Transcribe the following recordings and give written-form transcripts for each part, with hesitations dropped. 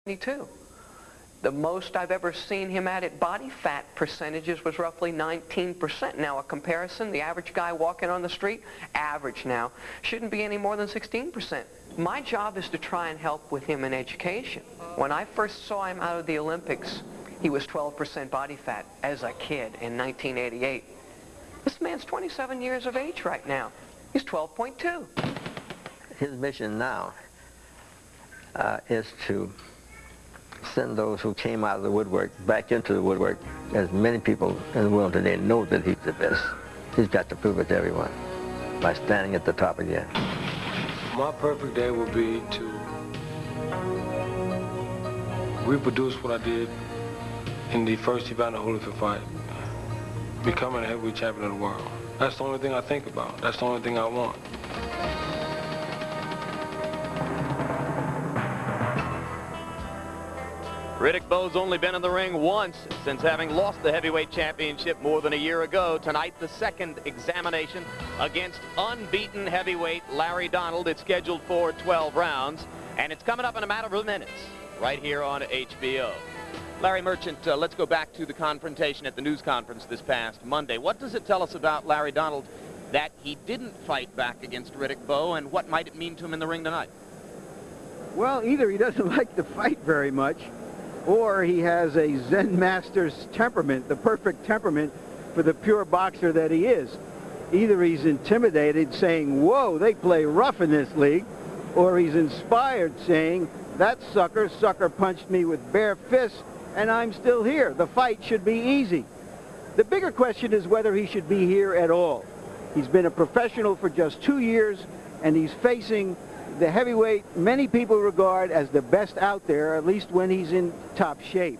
22. The most I've ever seen him at body fat percentages was roughly 19%. Now, a comparison, the average guy walking on the street, average now, shouldn't be any more than 16%. My job is to try and help with him in education. When I first saw him out of the Olympics, he was 12% body fat as a kid in 1988. This man's 27 years of age right now. He's 12.2. His mission now is to send those who came out of the woodwork back into the woodwork. As many people in the world today know that he's the best. He's got to prove it to everyone by standing at the top again. My perfect day would be to reproduce what I did in the first Evander Holyfield fight, becoming a heavyweight champion of the world. That's the only thing I think about. That's the only thing I want. Riddick Bowe's only been in the ring once since having lost the heavyweight championship more than a year ago. Tonight, the second examination against unbeaten heavyweight Larry Donald. It's scheduled for 12 rounds, and it's coming up in a matter of minutes right here on HBO. Larry Merchant, let's go back to the confrontation at the news conference this past Monday. What does it tell us about Larry Donald that he didn't fight back against Riddick Bowe, and what might it mean to him in the ring tonight? Well, either he doesn't like to fight very much, or he has a Zen master's temperament, the perfect temperament for the pure boxer that he is. Either he's intimidated, saying, whoa, they play rough in this league, or he's inspired, saying, that sucker punched me with bare fists, and I'm still here. The fight should be easy. The bigger question is whether he should be here at all. He's been a professional for just 2 years, and he's facing the heavyweight many people regard as the best out there, at least when he's in top shape.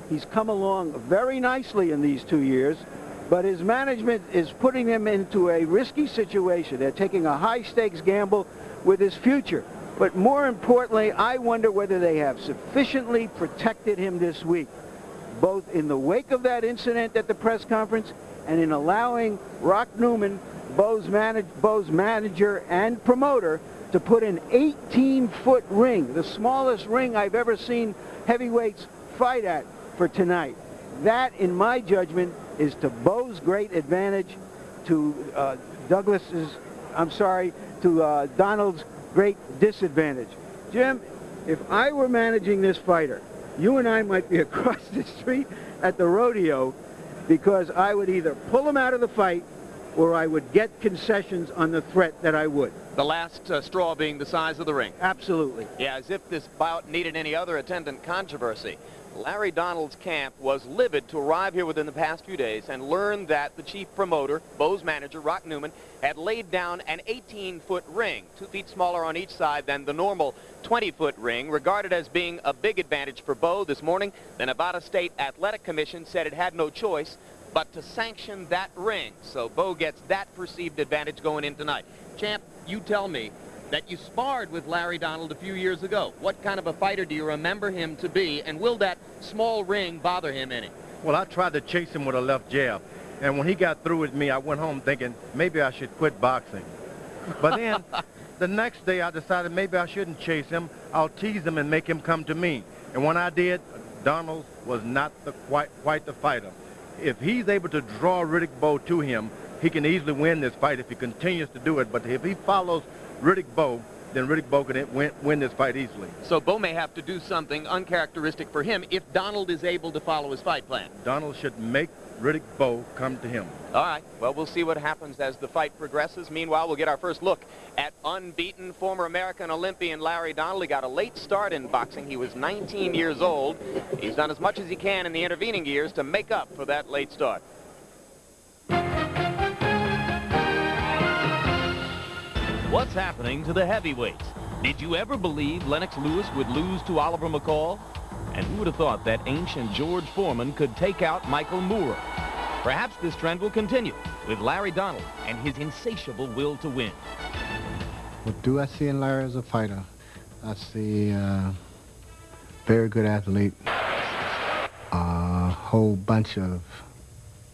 He's come along very nicely in these 2 years, but his management is putting him into a risky situation. They're taking a high-stakes gamble with his future. But more importantly, I wonder whether they have sufficiently protected him this week, both in the wake of that incident at the press conference and in allowing Rock Newman, Bowe's manager and promoter, to put an 18-foot ring, the smallest ring I've ever seen heavyweights fight at, for tonight. That, in my judgment, is to Bowe's great advantage, to Donald's great disadvantage. Jim, if I were managing this fighter, you and I might be across the street at the rodeo, because I would either pull him out of the fight or I would get concessions on the threat that I would. The last straw being the size of the ring. Absolutely. Yeah, as if this bout needed any other attendant controversy. Larry Donald's camp was livid to arrive here within the past few days and learn that the chief promoter, Bowe's manager, Rock Newman, had laid down an 18-foot ring, 2 feet smaller on each side than the normal 20-foot ring, regarded as being a big advantage for Bowe. This morning, the Nevada State Athletic Commission said it had no choice but to sanction that ring. So Bowe gets that perceived advantage going in tonight. Champ, you tell me that you sparred with Larry Donald a few years ago. What kind of a fighter do you remember him to be, and will that small ring bother him any? Well, I tried to chase him with a left jab, and when he got through with me, I went home thinking maybe I should quit boxing. But then the next day I decided maybe I shouldn't chase him. I'll tease him and make him come to me. And when I did, Donald was not quite the fighter. If he's able to draw Riddick Bowe to him, he can easily win this fight if he continues to do it. But if he follows Riddick Bowe, then Riddick Bowe can win this fight easily. So Bowe may have to do something uncharacteristic for him if Donald is able to follow his fight plan. Donald should make Riddick Bowe come to him. All right. Well, we'll see what happens as the fight progresses. Meanwhile, we'll get our first look at unbeaten former American Olympian Larry Donald. He got a late start in boxing. He was 19 years old. He's done as much as he can in the intervening years to make up for that late start. What's happening to the heavyweights? Did you ever believe Lennox Lewis would lose to Oliver McCall? And who would have thought that ancient George Foreman could take out Michael Moore? Perhaps this trend will continue with Larry Donald and his insatiable will to win. What do I see in Larry as a fighter? I see a very good athlete, a whole bunch of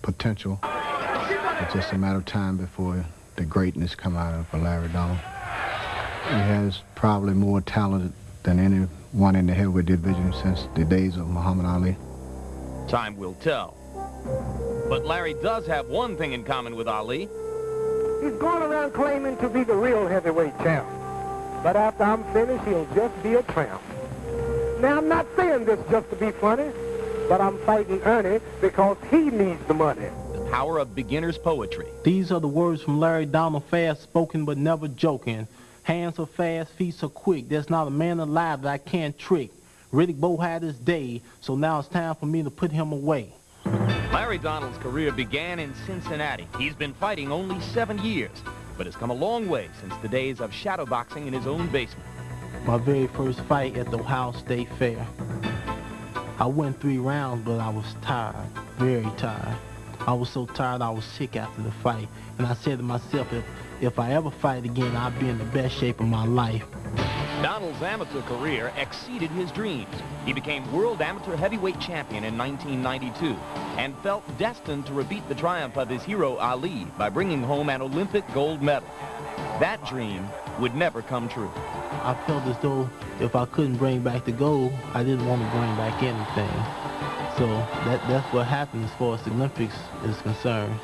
potential. It's just a matter of time before the greatness come out of Larry Donald. He has probably more talent than anyone in the heavyweight division since the days of Muhammad Ali. Time will tell. But Larry does have one thing in common with Ali. He's going around claiming to be the real heavyweight champ. But after I'm finished, he'll just be a tramp. Now, I'm not saying this just to be funny, but I'm fighting Ernie because he needs the money. The power of beginner's poetry. These are the words from Larry Donald, fast spoken but never joking. Hands are fast, feet so quick. There's not a man alive that I can't trick. Riddick Bowe had his day, so now it's time for me to put him away. Larry Donald's career began in Cincinnati. He's been fighting only 7 years, but has come a long way since the days of shadowboxing in his own basement. My very first fight at the Ohio State Fair. I went 3 rounds, but I was tired, very tired. I was so tired I was sick after the fight, and I said to myself, if I ever fight again, I'll be in the best shape of my life. Donald's amateur career exceeded his dreams. He became world amateur heavyweight champion in 1992 and felt destined to repeat the triumph of his hero Ali by bringing home an Olympic gold medal. That dream would never come true. I felt as though if I couldn't bring back the gold, I didn't want to bring back anything. So that's what happened as far as the Olympics is concerned.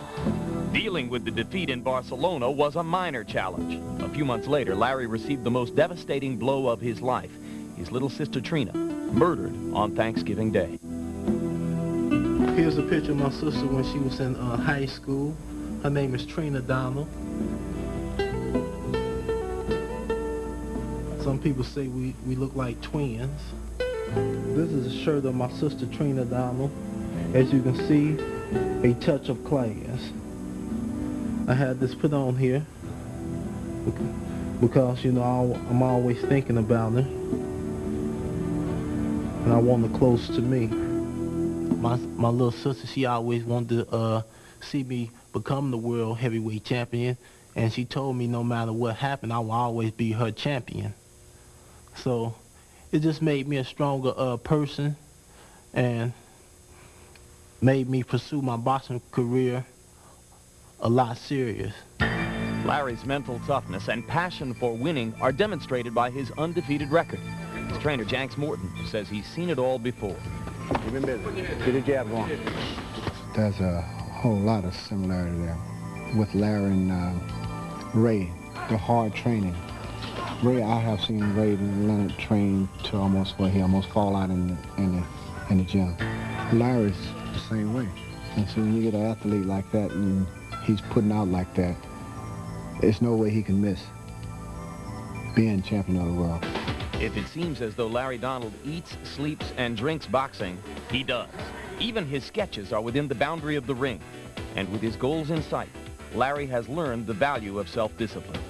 Dealing with the defeat in Barcelona was a minor challenge. A few months later, Larry received the most devastating blow of his life. His little sister Trina, murdered on Thanksgiving Day. Here's a picture of my sister when she was in high school. Her name is Trina Donald. Some people say we look like twins. This is a shirt of my sister Trina Donald. As you can see, a touch of class. I had this put on here because, you know, I'm always thinking about her. And I want her close to me. My little sister, she always wanted to see me become the world heavyweight champion. And she told me no matter what happened, I will always be her champion. So it just made me a stronger person and made me pursue my boxing career a lot serious. Larry's mental toughness and passion for winning are demonstrated by his undefeated record. His trainer, Janks Morton, says he's seen it all before. You've been busy. Get a jab going. There's a whole lot of similarity there with Larry and Ray, the hard training. Ray, I have seen Ray Leonard train to almost where he almost fall out in the gym. Larry's the same way. And so when you get an athlete like that and he's putting out like that, there's no way he can miss being champion of the world. If it seems as though Larry Donald eats, sleeps, and drinks boxing, he does. Even his sketches are within the boundary of the ring. And with his goals in sight, Larry has learned the value of self-discipline.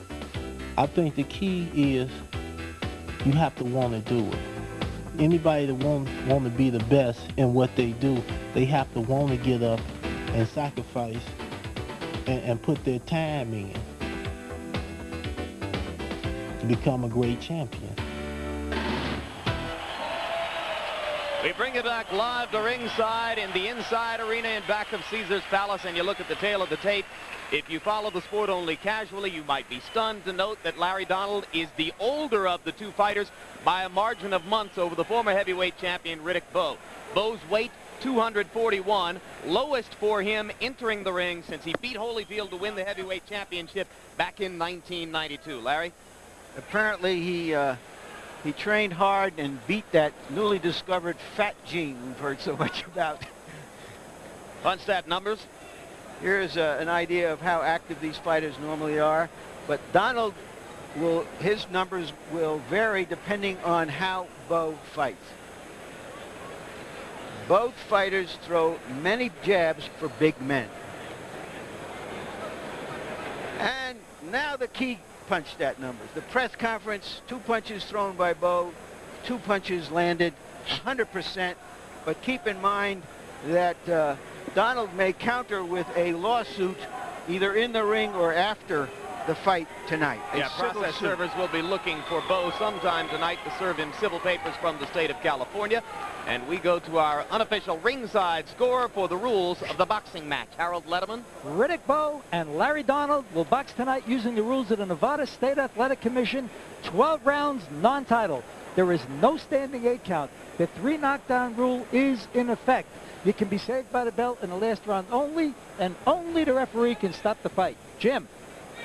I think the key is you have to want to do it. Anybody that want to be the best in what they do, they have to want to get up and sacrifice and put their time in to become a great champion. We bring it back live to ringside in the inside arena in back of Caesar's Palace, and you look at the tail of the tape. If you follow the sport only casually, you might be stunned to note that Larry Donald is the older of the two fighters by a margin of months over the former heavyweight champion Riddick Bowe. Bowe's weight, 241, lowest for him entering the ring since he beat Holyfield to win the heavyweight championship back in 1992. Larry? Apparently he trained hard and beat that newly discovered fat gene we've heard so much about. Fun stat numbers. Here's an idea of how active these fighters normally are. But Donald his numbers will vary depending on how Bowe fights. Both fighters throw many jabs for big men. And now the key punch stat numbers. The press conference, 2 punches thrown by Bowe, 2 punches landed, 100%. But keep in mind that Donald may counter with a lawsuit either in the ring or after the fight tonight. Yeah, process servers will be looking for Bowe sometime tonight to serve him civil papers from the state of California. And we go to our unofficial ringside score for the rules of the boxing match. Harold Letterman. Riddick Bowe and Larry Donald will box tonight using the rules of the Nevada State Athletic Commission. 12 rounds, non-title. There is no standing 8 count. The 3 knockdown rule is in effect. You can be saved by the belt in the last round only, and only the referee can stop the fight. Jim.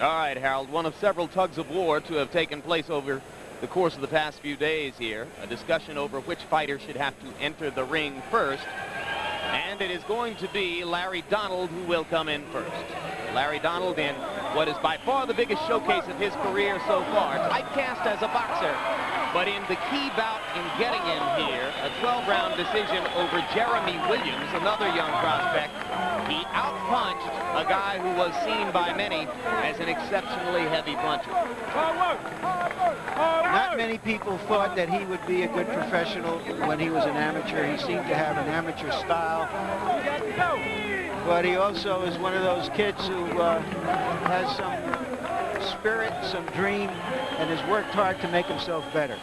All right, Harold, one of several tugs of war to have taken place over the course of the past few days here. A discussion over which fighter should have to enter the ring first. And it is going to be Larry Donald who will come in first. Larry Donald in what is by far the biggest showcase of his career so far. Typecast as a boxer, but in the key bout in getting him here, a 12-round decision over Jeremy Williams, another young prospect. He outpunched a guy who was seen by many as an exceptionally heavy puncher. Not many people thought that he would be a good professional when he was an amateur. He seemed to have an amateur style. But he also is one of those kids who has some spirit, some dream, and has worked hard to make himself better.